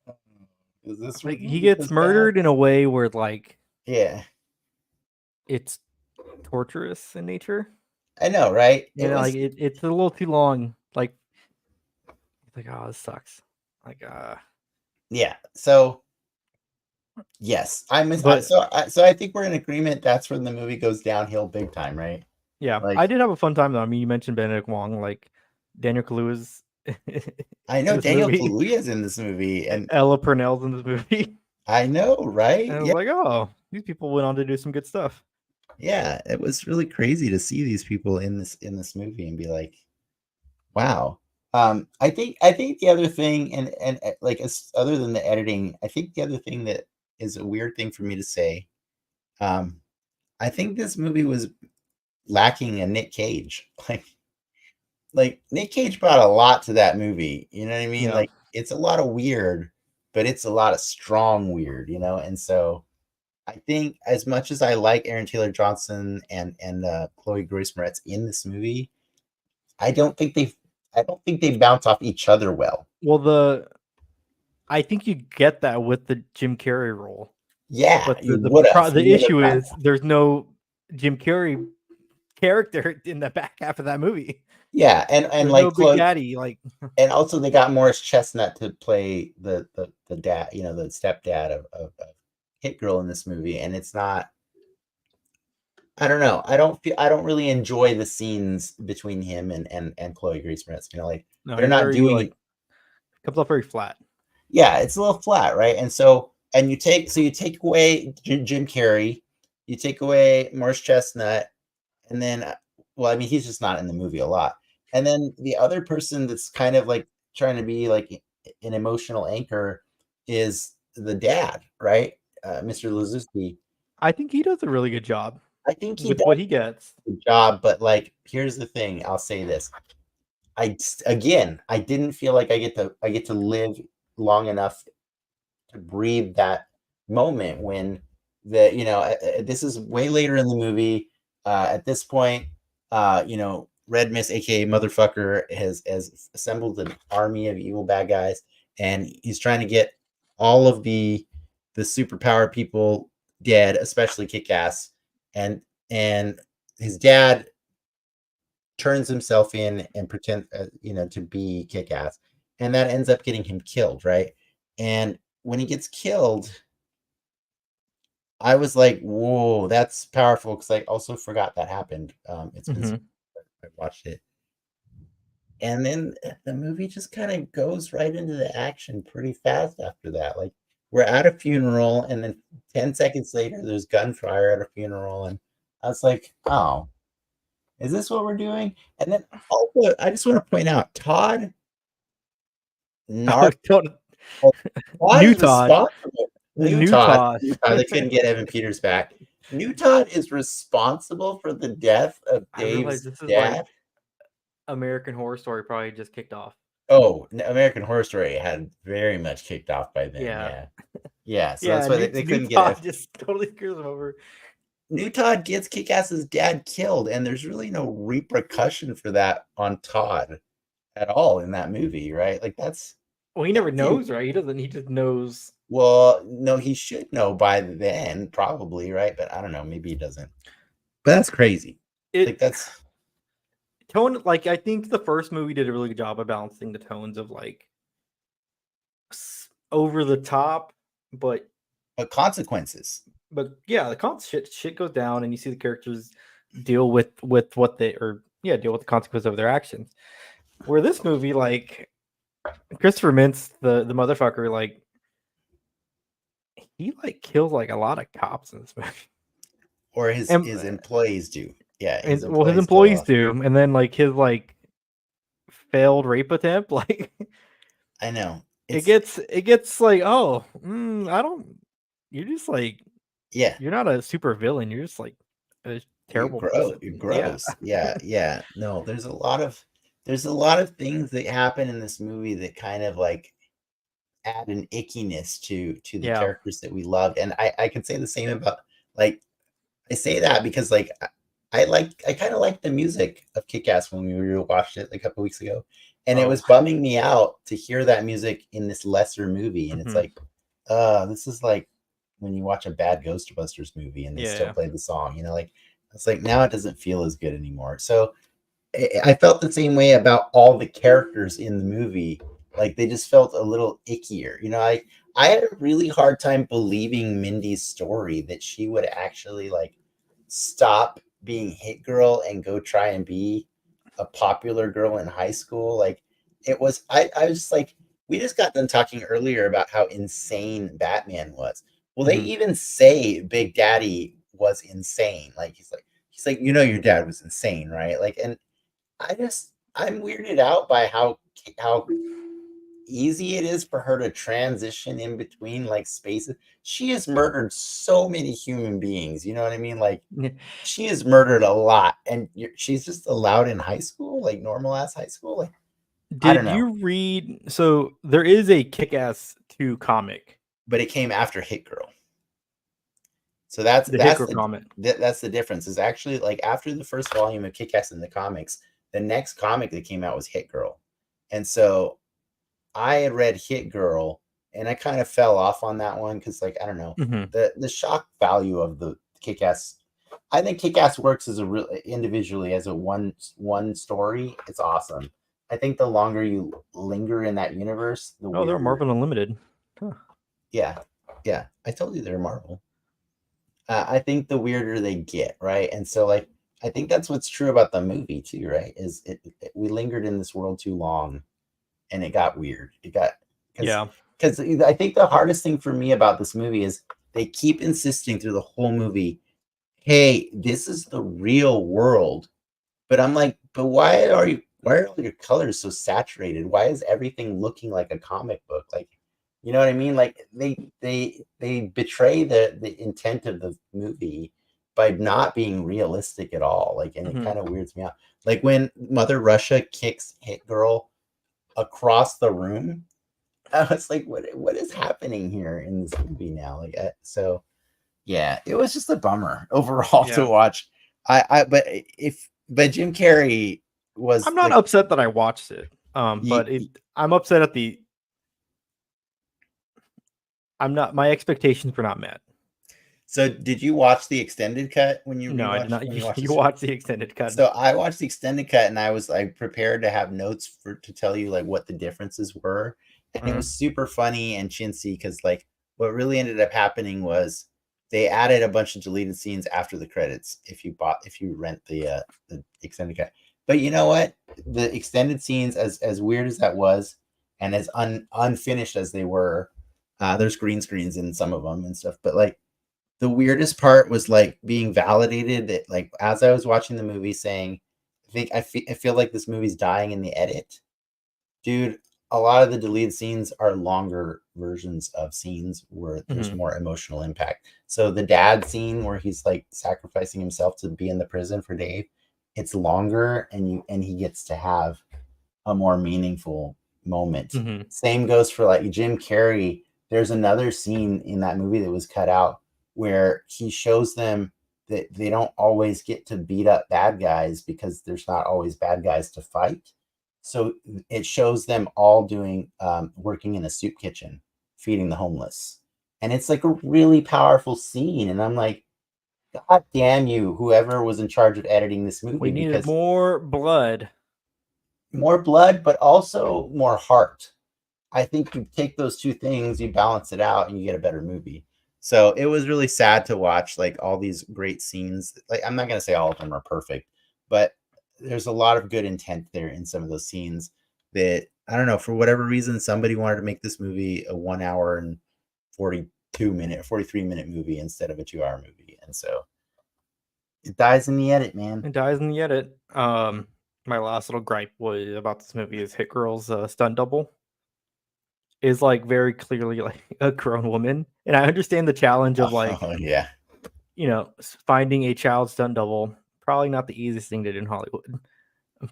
B: "Oh, is this
A: Like he
B: really
A: gets
B: this bad?"
A: murdered in a way where like
B: Yeah,
A: it's torturous in nature.
B: I know, right? It
A: And like
B: was,
A: it's a little too long. Like it's like, oh, this sucks. Like
B: yeah. So, yes,
A: but
B: so I think we're in agreement. That's when the movie goes downhill big time, right?
A: yeah,
B: Like,
A: I did have a fun time though. I mean, you mentioned Benedict Wong, like Daniel Kaluuya's
B: I
A: in
B: know
A: this
B: Daniel
A: movie.
B: Kaluuya's in this movie, and
A: Ella Purnell's in this movie.
B: I know, right?
A: And I was
B: Yeah,
A: like, oh, these people went on to do some good stuff.
B: yeah. It was really crazy to see these people in this movie and be like, wow. I think the other thing, and like, other than the editing, I think the other thing that is a weird thing for me to say, um, I think this movie was lacking a Nick Cage. Like Nick Cage brought a lot to that movie. You know what I mean?
A: Yeah.
B: Like, it's a lot of weird, but it's a lot of strong weird. You know, and so I think as much as I like Aaron Taylor Johnson and Chloe Grace Moretz in this movie, I don't think they bounce off each other well.
A: Well, I think you get that with the Jim Carrey role,
B: Yeah,
A: but
B: you would have.
A: the
B: You would have
A: issue
B: got
A: is there's no Jim Carrey character in the back half of that movie.
B: yeah, and
A: There's
B: like
A: no Big
B: Chloe,
A: Daddy. Like,
B: and also they got Morris Chestnut to play the dad, the stepdad of Hit Girl in this movie, and it's not. I don't know. I don't really enjoy the scenes between him and Chloe Grace Moretz. Like,
A: no,
B: they're
A: he's
B: not
A: very
B: doing.
A: like comes off very flat.
B: Yeah, it's a little flat, right? And so, and you take away Jim Carrey, you take away Morris Chestnut, and then, well, I mean, he's just not in the movie a lot. And then the other person that's kind of like trying to be like an emotional anchor is the dad, right? Mr. Lazuski.
A: I think he does a really good job
B: I think he
A: with
B: does
A: what he gets.
B: a good job, but like, here's the thing. I'll say this. Again, I didn't feel like I get to live long enough to breathe that moment when this is way later in the movie. At this point, Red Miss, aka Motherfucker, has assembled an army of evil bad guys, and he's trying to get all of the superpower people dead, especially Kick Ass, and his dad turns himself in and pretend to be Kick Ass, and that ends up getting him killed, right? And when he gets killed, I was like, whoa, that's powerful, because I also forgot that happened. It's been
A: Hmm.
B: I watched it. And then the movie just kind of goes right into the action pretty fast after that. Like, we're at a funeral, and then 10 seconds later, there's gunfire at a funeral. And I was like, oh, is this what we're doing? And then also, I just want to point out Todd
A: Oh,
B: Nar
A: don't-
B: oh, Todd
A: New
B: is
A: Todd,
B: responsible.
A: the new Todd.
B: New Todd, they couldn't get Evan Peters back. New Todd is responsible for the death of
A: I realize
B: Dave's
A: this is like
B: dad.
A: American Horror Story probably just kicked off.
B: Oh, American Horror Story had very much kicked off by then.
A: Yeah,
B: Yeah. Yeah. So
A: yeah.
B: that's why they
A: New
B: couldn't get
A: Todd
B: Evan.
A: just totally screws him over.
B: New Todd gets Kick-Ass's dad killed, and there's really no repercussion for that on Todd at all in that movie, right? Like,
A: Well, he never
B: him.
A: knows, right? He doesn't. He just knows.
B: Well, no, he should know by then, probably, right? But I don't know, maybe he doesn't. But that's crazy. Like,
A: It
B: that's
A: tone like I think the first movie did a really good job of balancing the tones of like over the top, but
B: consequences.
A: yeah, the shit goes down, and you see the characters deal with what they or yeah deal with the consequences of their actions. Where this movie, like Christopher Mintz, the motherfucker, like he like kills like a lot of cops in this movie,
B: Or
A: and
B: his employees do. Yeah,
A: and
B: his
A: well, his
B: employees kill a
A: employees
B: lot.
A: do, and then like his like failed rape attempt, like
B: I know.
A: it gets like, oh, I don't. You're just like
B: Yeah.
A: you're not a super villain. You're just like a terrible person.
B: You're
A: Yeah.
B: gross. Yeah, yeah. No, there's a lot of things that happen in this movie that kind of like add an ickiness to the
A: Yeah.
B: characters that we loved. And I can say the same about, like, I say that because like I kind of like the music of Kick-Ass when we watched it like a couple weeks ago, and it
A: Oh.
B: was bumming me out to hear that music in this lesser movie, and it's
A: Mhm.
B: like, this is like when you watch a bad Ghostbusters movie and they still
A: Yeah.
B: play the song, you know, like it's like now it doesn't feel as good anymore. So I felt the same way about all the characters in the movie. Like they just felt a little ickier. You know, I had a really hard time believing Mindy's story that she would actually like stop being hit girl and go try and be a popular girl in high school. Like it was I was just like, we just got done talking earlier about how insane Batman was. Well, they
A: Mhm.
B: even say Big Daddy was insane. Like he's like, you know, your dad was insane, right? Like, and I'm weirded out by how easy it is for her to transition in between like spaces. She has murdered so many human beings. You know what I mean? Like
A: Yeah.
B: she has murdered a lot, and she's just allowed in high school, like normal ass high school. Like I don't
A: Did
B: know,
A: you read? So there is a Kick-Ass 2 comic,
B: but it came after Hit Girl, so
A: the Hit Girl comic.
B: that's the difference. Is actually like after the first volume of Kick Ass in the comics, the next comic that came out was Hit Girl, and so I had read Hit Girl and I kind of fell off on that one because, like, I don't know,
A: Mhm.
B: the shock value of the Kick Ass. I think Kick Ass works as a real individually as a one story. It's awesome. I think the longer you linger in that universe, the
A: Oh, they're
B: weirder.
A: Marvel Unlimited. Huh.
B: Yeah, yeah. I told you they're Marvel. I think the weirder they get, right? And so, like, I think that's what's true about the movie too, right? Is we lingered in this world too long and it got weird. It got because
A: Yeah.
B: because I think the hardest thing for me about this movie is they keep insisting through the whole movie, hey, this is the real world. But I'm like, but why are all your colors so saturated? Why is everything looking like a comic book? Like, you know what I mean? Like they betray the intent of the movie by not being realistic at all. Like, and it
A: Mhm.
B: kind of weirds me out. Like when Mother Russia kicks Hit Girl across the room. I was like, what is happening here in this movie now? Like, so yeah, it was just a bummer overall to
A: Yeah.
B: watch. But Jim Carrey was
A: I'm not
B: like,
A: upset that I watched it. But I'm upset at the. I'm not. My expectations were not met.
B: so did you watch the extended cut when you
A: No, I did
B: rewatched
A: not.
B: when
A: You,
B: you watched
A: you
B: this?
A: watched the extended cut.
B: So I watched the extended cut and I was like prepared to have notes for to tell you like what the differences were. And it
A: Mhm.
B: was super funny and chintzy because like what really ended up happening was they added a bunch of deleted scenes after the credits if you rent the extended cut. But you know what? The extended scenes, as weird as that was, and as unfinished as they were, there's green screens in some of them and stuff. But like the weirdest part was like being validated that like as I was watching the movie saying, I feel like this movie's dying in the edit. Dude, a lot of the deleted scenes are longer versions of scenes where there's
A: Mhm.
B: more emotional impact. So the dad scene where he's like sacrificing himself to be in the prison for Dave, it's longer and he gets to have a more meaningful moment.
A: Mhm.
B: Same goes for like Jim Carrey. There's another scene in that movie that was cut out where he shows them that they don't always get to beat up bad guys because there's not always bad guys to fight. So it shows them all doing working in a soup kitchen, feeding the homeless. And it's like a really powerful scene. And I'm like, God damn you, whoever was in charge of editing this
A: We
B: movie,
A: needed
B: because
A: more blood.
B: more blood, but also more heart. I think you take those two things, you balance it out, and you get a better movie. So it was really sad to watch like all these great scenes. Like I'm not gonna say all of them are perfect, but there's a lot of good intent there in some of those scenes that I don't know, for whatever reason, somebody wanted to make this movie a 1 hour and 42-minute, 43-minute movie instead of a 2 hour movie. And so it dies in the edit, man.
A: It dies in the edit. My last little gripe was about this movie is Hit Girl's stunt double is like very clearly like a grown woman, and I understand the challenge of like
B: Oh yeah.
A: finding a child stunt double. Probably not the easiest thing to do in Hollywood,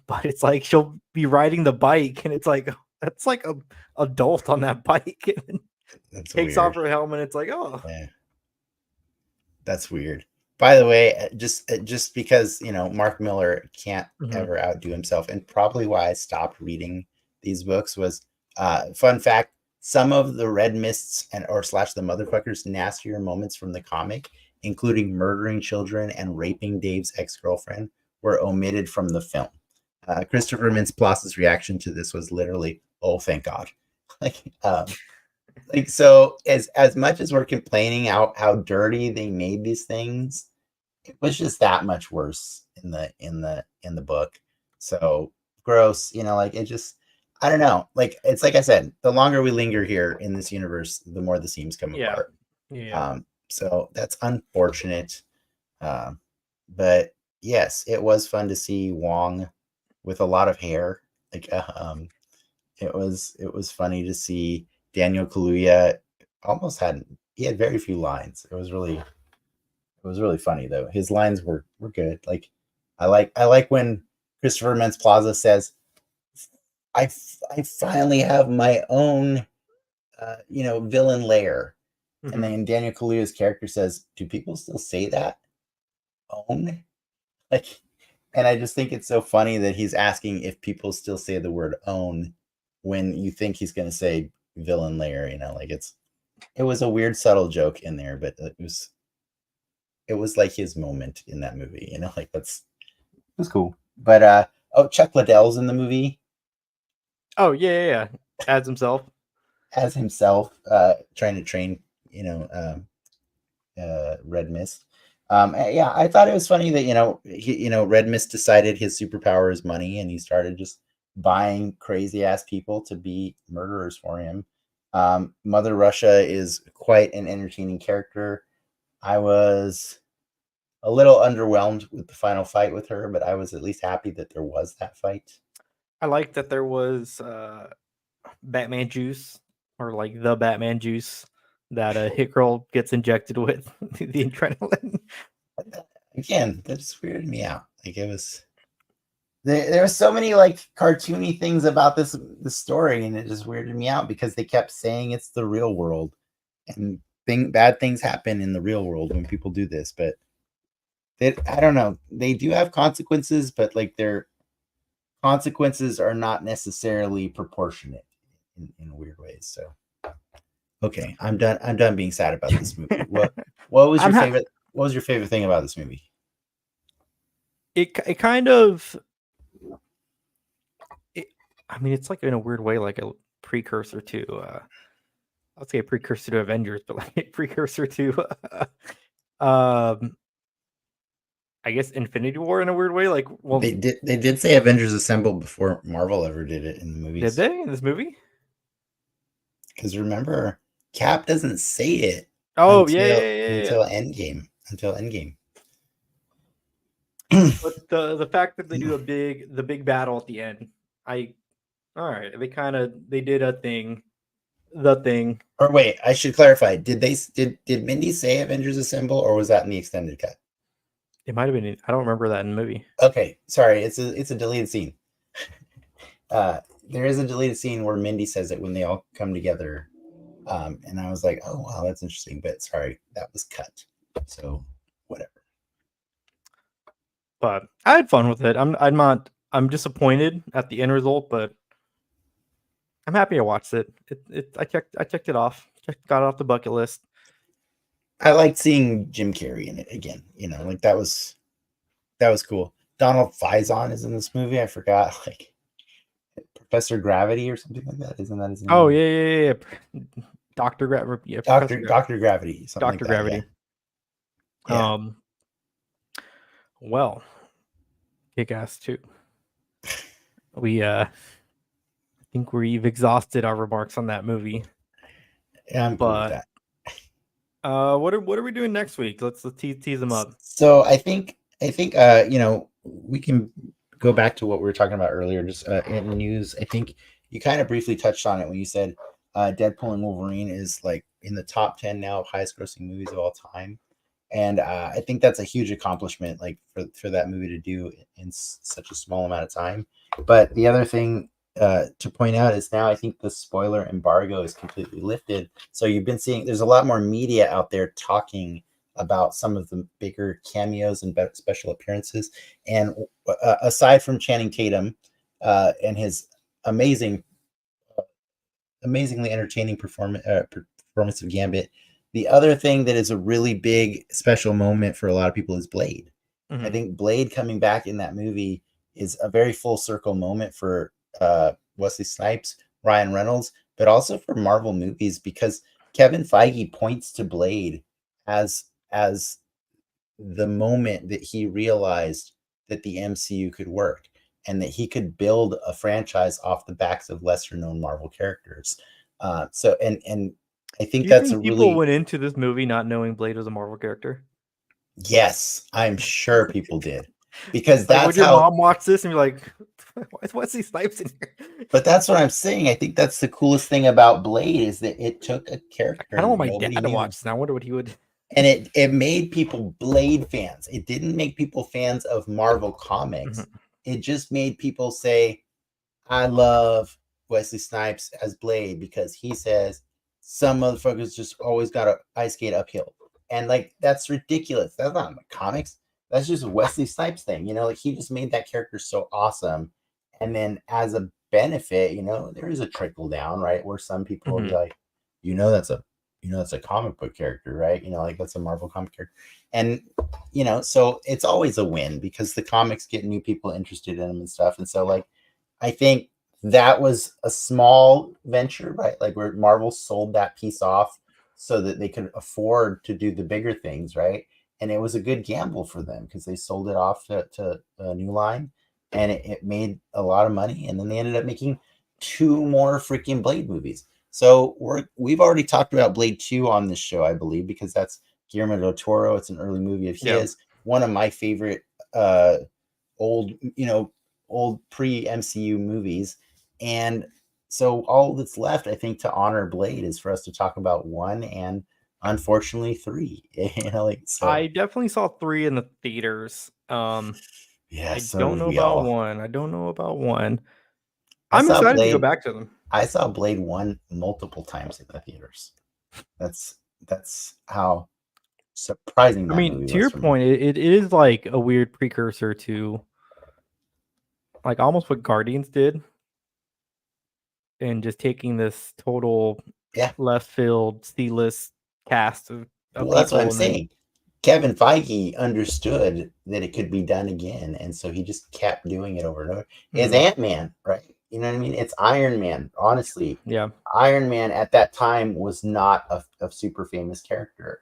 A: but it's like she'll be riding the bike, and it's like that's like a adult on that bike, and then
B: That's
A: takes off
B: weird.
A: her helmet. It's like, oh,
B: Yeah. That's weird. By the way, just because Mark Miller can't
A: Mhm.
B: ever outdo himself, and probably why I stopped reading these books was fun fact: some of the Red Mists and or slash the motherfuckers nastier moments from the comic, including murdering children and raping Dave's ex girlfriend, were omitted from the film. Christopher Mintz-Plass's reaction to this was literally, "Oh, thank God!" like, so as much as we're complaining how dirty they made these things, it was just that much worse in the book. So gross, like it just, I don't know. Like it's like I said, the longer we linger here in this universe, the more the seams come
A: Yeah.
B: apart.
A: Yeah.
B: So that's unfortunate. Um, but yes, it was fun to see Wong with a lot of hair. Like it was funny to see Daniel Kaluuya he had very few lines. It was really funny though. His lines were good. Like I like when Christopher Mintz Plaza says, I finally have my own villain lair. And
A: Mhm.
B: then Daniel Kaluuya's character says, "Do people still say that? Own?" Like, and I just think it's so funny that he's asking if people still say the word own when you think he's going to say villain lair. Like it was a weird subtle joke in there, but it was like his moment in that movie. Like it was cool. But Chuck Liddell's in the movie
A: Oh yeah. As himself.
B: as himself, trying to train, you know, Red Mist. Yeah, I thought it was funny that Red Mist decided his superpower is money, and he started just buying crazy ass people to be murderers for him. Mother Russia is quite an entertaining character. I was a little underwhelmed with the final fight with her, but I was at least happy that there was that fight.
A: I like that there was Batman juice, or like the Batman juice that a hit girl gets injected with the adrenaline.
B: Again, that just weirded me out. Like it was there were so many like cartoony things about this story, and it just weirded me out because they kept saying it's the real world, and bad things happen in the real world when people do this. But I don't know. They do have consequences, but like their consequences are not necessarily proportionate in weird ways. So okay, I'm done. I'm done being sad about this movie. What was
A: I'm
B: your
A: ha-
B: favorite? What was your favorite thing about this movie?
A: it kind of it, I mean, it's like in a weird way like a precursor to I'll say a precursor to Avengers, but like a precursor to um I guess Infinity War in a weird way. Like, well,
B: They did say Avengers Assemble before Marvel ever did it in the
A: did
B: movies.
A: they in this movie?
B: Because remember, Cap doesn't say it
A: Oh yeah,
B: until
A: yeah, yeah, yeah.
B: until Endgame. Until Endgame.
A: But the fact that they do the big battle at the end, I all right, they did a thing, the thing.
B: Or wait, I should clarify. Did Mindy say Avengers Assemble, or was that in the extended cut?
A: It might have been. I don't remember that in the movie.
B: Okay, sorry, it's a deleted scene. There is a deleted scene where Mindy says it when they all come together, and I was like, oh wow, that's interesting. But sorry, that was cut. So whatever.
A: But I had fun with it. I'm not. I'm disappointed at the end result, but I'm happy I watched it. I checked it off. Got it off the bucket list.
B: I liked seeing Jim Carrey in it again. Like that was cool. Donald Faison is in this movie. I forgot, like Professor Gravity or something like that. Isn't that his
A: Oh
B: name?
A: yeah. Doctor Gravity. Yeah, Professor
B: Doctor Gravity, something like
A: Doctor
B: that. Yeah,
A: Gravity.
B: yeah.
A: Um. Well, kick ass too. We think we've exhausted our remarks on that movie.
B: Yeah, I'm cool with
A: But
B: that.
A: what are we doing next week? Let's tease them up.
B: So I think we can go back to what we were talking about earlier, just in the news. I think you kind of briefly touched on it when you said Deadpool and Wolverine is like in the top 10 now of highest grossing movies of all time. And I think that's a huge accomplishment, like for that movie to do in such a small amount of time. But the other thing to point out is now I think the spoiler embargo is completely lifted. So you've been seeing there's a lot more media out there talking about some of the bigger cameos and special appearances. And aside from Channing Tatum and his amazing, amazingly entertaining performance of Gambit, the other thing that is a really big special moment for a lot of people is Blade. I think Blade coming back in that movie is a very full circle moment for Wesley Snipes, Ryan Reynolds, but also for Marvel movies, because Kevin Feige points to Blade as the moment that he realized that the MCU could work and that he could build a franchise off the backs of lesser known Marvel characters. So and I think
A: Do you
B: that's a
A: think people
B: really,
A: went into this movie not knowing Blade was a Marvel character?
B: yes, I'm sure people did, because
A: Like, would
B: that's
A: your
B: how.
A: mom watch this and be like, "Why is Wesley Snipes in here?"
B: But that's what I'm saying. I think that's the coolest thing about Blade is that it took a
A: I
B: character
A: kind of want my
B: nobody
A: dad to
B: knew,
A: watch this. And I wonder what he would.
B: and it made people Blade fans. It didn't make people fans of Marvel comics.
A: Mhm.
B: It just made people say, I love Wesley Snipes as Blade because he says some motherfuckers just always got to ice skate uphill. And like, that's ridiculous. That's not in the comics. That's just a Wesley Snipes thing. Like he just made that character so awesome. And then as a benefit, there is a trickle down, right? Where some people will be like, that's a comic book character, right? Like that's a Marvel comic character. And, so it's always a win because the comics get new people interested in them and stuff. And so like, I think that was a small venture, right? Like where Marvel sold that piece off so that they could afford to do the bigger things, right? And it was a good gamble for them because they sold it off to a new line, and it made a lot of money. And then they ended up making 2 more freaking Blade movies. So we've already talked about Blade 2 on this show, I believe, because that's Guillermo del Toro. It's an early movie of
A: Yeah.
B: his. One of my favorite uh, old, old pre MCU movies. And so all that's left, I think, to honor Blade is for us to talk about 1 and unfortunately 3. Like so.
A: I definitely saw 3 in the theaters.
B: Yeah,
A: I
B: so
A: don't
B: did
A: know
B: we
A: about
B: all.
A: 1. I don't know about 1.
B: I
A: I'm
B: saw
A: excited to go
B: Blade.
A: back to them.
B: I saw Blade 1 multiple times in the theaters. That's how surprising
A: I
B: that
A: mean,
B: movie
A: to
B: was
A: your
B: for me.
A: point, it is like a weird precursor to like almost what Guardians did, and just taking this total
B: Yeah.
A: left field C-list cast of
B: Well, that's what I'm
A: people and then
B: saying. Kevin Feige understood that it could be done again, and so he just kept doing it over and over. It's Ant-Man, right? You know what I mean? It's Iron Man. Honestly,
A: yeah.
B: Iron Man at that time was not a super famous character,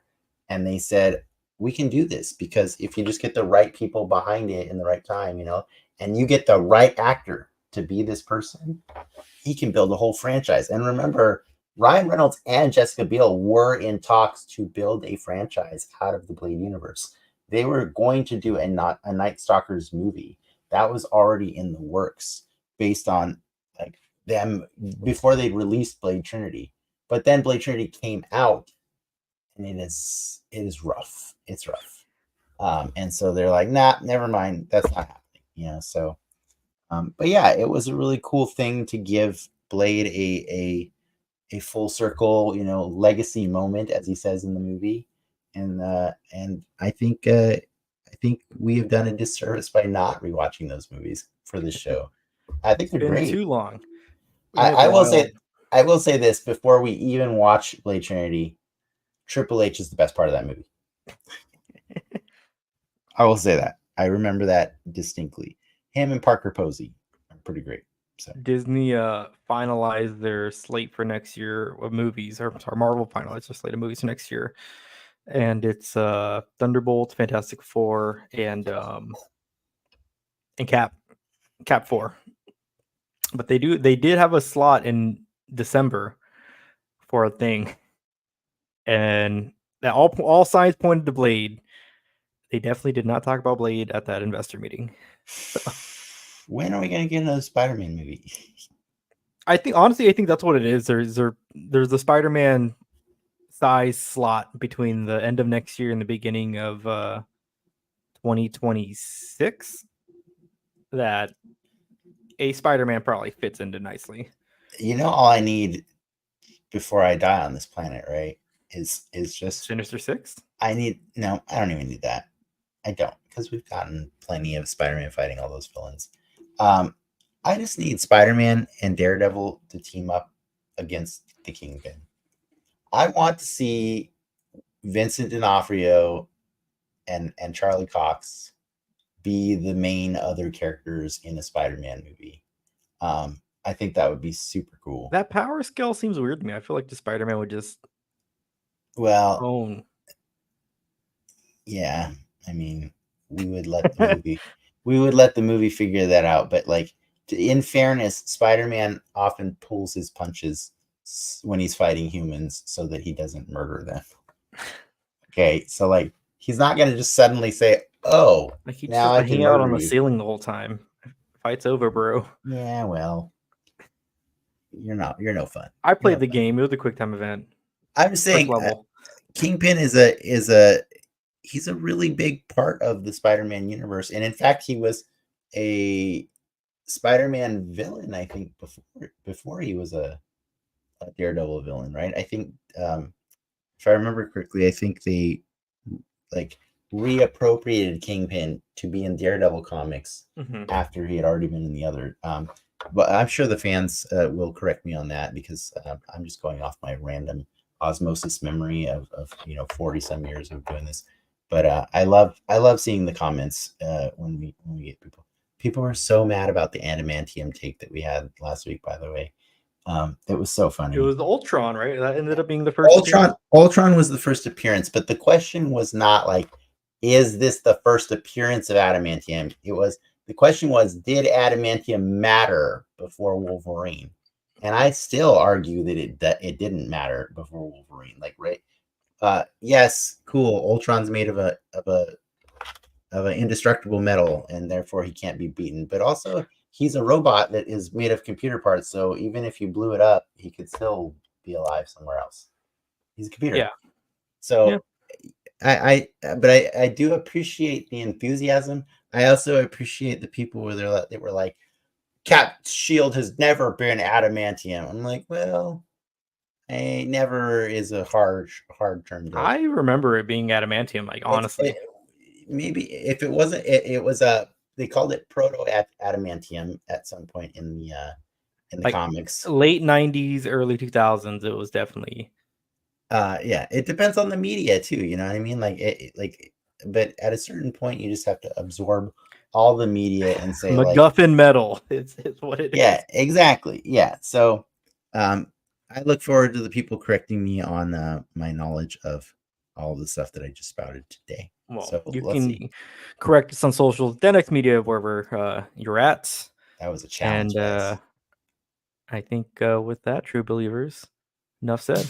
B: and they said we can do this because if you just get the right people behind it in the right time, and you get the right actor to be this person, he can build a whole franchise. And remember, Ryan Reynolds and Jessica Biel were in talks to build a franchise out of the Blade universe. They were going to do a Night Stalkers movie that was already in the works based on like them before they released Blade Trinity. But then Blade Trinity came out, and it is rough. It's rough. And so they're like, nah, never mind. That's not happening. So but yeah, it was a really cool thing to give Blade a full circle, legacy moment, as he says in the movie. And I think we have done a disservice by not rewatching those movies for this show. I think they're
A: Been
B: great.
A: too long.
B: I,
A: It's
B: I will
A: wild.
B: say I will say this before we even watch Blade Trinity, Triple H is the best part of that movie. I will say that. I remember that distinctly. Him and Parker Posey are pretty great. So
A: Disney finalized their slate for next year of movies, or sorry, Marvel finalized their slate of movies next year, and it's Thunderbolt, Fantastic Four, and Cap 4. But they did have a slot in December for a thing, and that all signs pointed to Blade. They definitely did not talk about Blade at that investor meeting. So
B: when are we gonna get another Spider-Man movie?
A: I think that's what it is. There's the Spider-Man size slot between the end of next year and the beginning of 2026 that a Spider-Man probably fits into nicely.
B: All I need before I die on this planet, right, is just
A: Sinister Six?
B: I don't even need that. I don't, because we've gotten plenty of Spider-Man fighting all those villains. I just need Spider-Man and Daredevil to team up against the Kingpin. I want to see Vincent D'Onofrio and Charlie Cox be the main other characters in a Spider-Man movie. I think that would be super cool.
A: That power scale seems weird to me. I feel like the Spider-Man would just own.
B: Yeah, I mean, we would let the movie figure that out. But like, in fairness, Spider-Man often pulls his punches when he's fighting humans so that he doesn't murder them. Okay, so like, he's not gonna just suddenly say, "Oh,
A: like he
B: now
A: just
B: I can
A: hang out on
B: murder
A: the
B: you."
A: ceiling the whole time. Fight's over, bro.
B: Yeah, well, you're no fun.
A: I played the game. It was a quick time event.
B: I'm saying
A: level.
B: Kingpin he's a really big part of the Spider-Man universe, and in fact, he was a Spider-Man villain, I think, before he was a Daredevil villain, right? I think, if I remember correctly, I think they like reappropriated Kingpin to be in Daredevil comics after he had already been in the other. But I'm sure the fans will correct me on that, because I'm just going off my random osmosis memory of 40 some years of doing this. But I love seeing the comments when we get people are so mad about the adamantium take that we had last week, by the way. It was so funny.
A: It was Ultron, right? That ended up being the first appearance.
B: Ultron was the first appearance, but the question was not like, is this the first appearance of adamantium? The question was, did adamantium matter before Wolverine? And I still argue that it didn't matter before Wolverine. Like, right? Yes, cool. Ultron's made of an indestructible metal, and therefore he can't be beaten. But also, he's a robot that is made of computer parts. So even if you blew it up, he could still be alive somewhere else. He's a computer.
A: Yeah.
B: So yeah. I do appreciate the enthusiasm. I also appreciate the people where they were like, Cap's shield has never been adamantium. I'm like, well, never is a hard term.
A: I remember it being adamantium. Like, honestly,
B: maybe if it wasn't, it was they called it proto adamantium at some point in the comics.
A: Late 90s, early 2000s. It was definitely.
B: Yeah, it depends on the media too. You know what I mean? But at a certain point, you just have to absorb all the media and say,
A: MacGuffin metal. It's what it is.
B: Yeah, exactly. Yeah. So, I look forward to the people correcting me on my knowledge of all the stuff that I just spouted today.
A: Well,
B: so
A: you can correct us on socials, Denex Media, wherever you're at.
B: That was a challenge.
A: And I think with that, true believers, enough said.